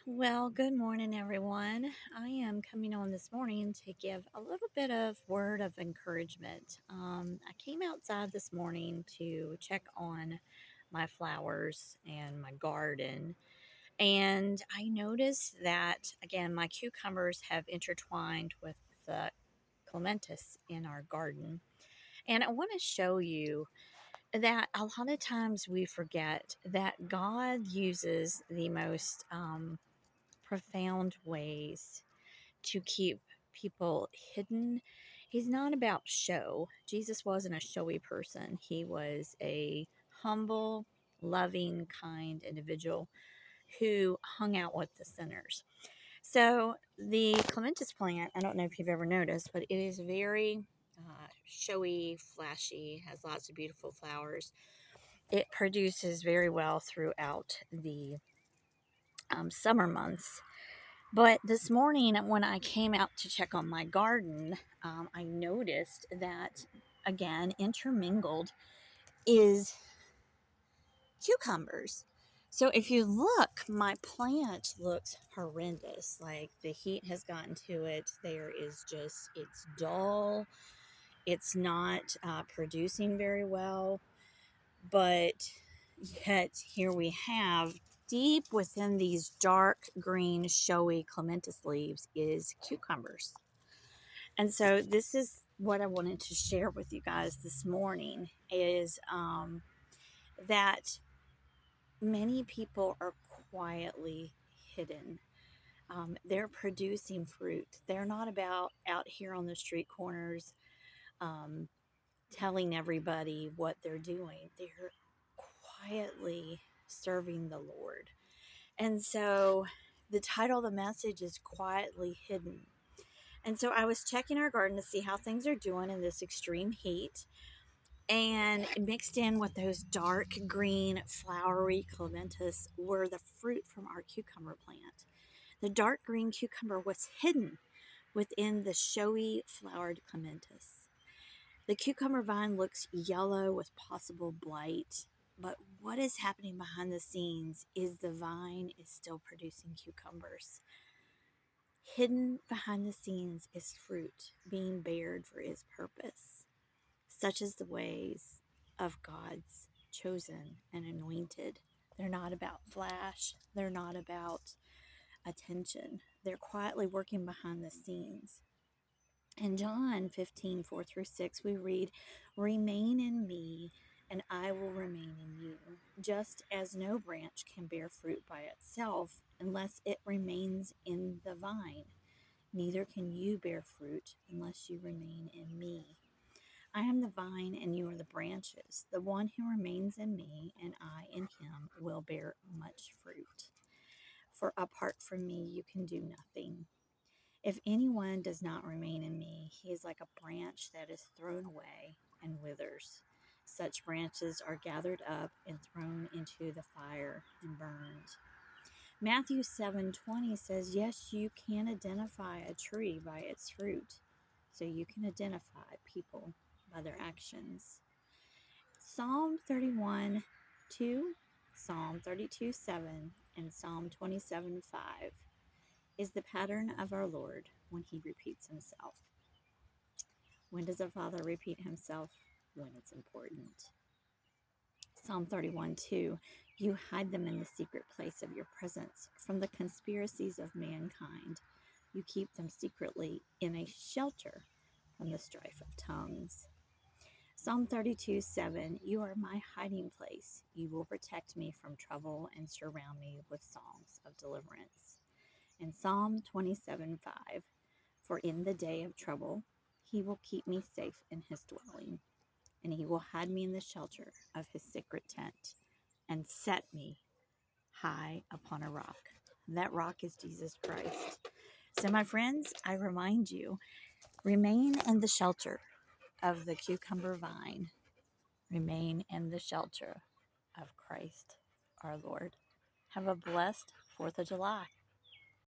Well, good morning, everyone. I am coming on this morning to give a little bit of word of encouragement. I came outside this morning to check on my flowers and my garden, and I noticed that again, my cucumbers have intertwined with the clematis in our garden. And I want to show you that a lot of times we forget that God uses the most profound ways to keep people hidden. He's not about show. Jesus wasn't a showy person, he was a humble, loving, kind individual who hung out with the sinners. So, the clematis plant, I don't know if you've ever noticed, but it is very showy, flashy, has lots of beautiful flowers. It produces very well throughout the summer months. But this morning, when I came out to check on my garden, I noticed that again, intermingled is cucumbers. So if you look, my plant looks horrendous. Like the heat has gotten to it. There is just, it's dull. It's not producing very well. But yet, here we have deep within these dark green, showy clematis leaves is cucumbers. And so, this is what I wanted to share with you guys this morning is that many people are quietly hidden. They're producing fruit. They're not about out here on the street corners um, telling everybody what they're doing. They're quietly serving the Lord. And so the title of the message is Quietly Hidden. And so I was checking our garden to see how things are doing in this extreme heat. And mixed in with those dark green, flowery clematis were the fruit from our cucumber plant. The dark green cucumber was hidden within the showy flowered clematis. The cucumber vine looks yellow with possible blight, but what is happening behind the scenes is the vine is still producing cucumbers. Hidden behind the scenes is fruit being bared for its purpose. Such is the ways of God's chosen and anointed. They're not about flash, they're not about attention. They're quietly working behind the scenes. In John 15:4-6, we read, Remain in me, and I will remain in you. Just as no branch can bear fruit by itself unless it remains in the vine, neither can you bear fruit unless you remain in me. I am the vine, and you are the branches. The one who remains in me, and I in him, will bear much fruit. For apart from me, you can do nothing. If anyone does not remain in me, he is like a branch that is thrown away and withers. Such branches are gathered up and thrown into the fire and burned. Matthew 7:20 says, yes, you can identify a tree by its fruit. So you can identify people by their actions. Psalm 31:2, Psalm 32:7, and Psalm 27:5 is the pattern of our Lord when he repeats himself. When does our Father repeat himself? When it's important. Psalm 31:2, you hide them in the secret place of your presence from the conspiracies of mankind. You keep them secretly in a shelter from the strife of tongues. Psalm 32:7, you are my hiding place. You will protect me from trouble and surround me with songs of deliverance. And Psalm 27:5, for in the day of trouble, he will keep me safe in his dwelling, and he will hide me in the shelter of his secret tent and set me high upon a rock. And that rock is Jesus Christ. So, my friends, I remind you, remain in the shelter of the cucumber vine. Remain in the shelter of Christ our Lord. Have a blessed 4th of July.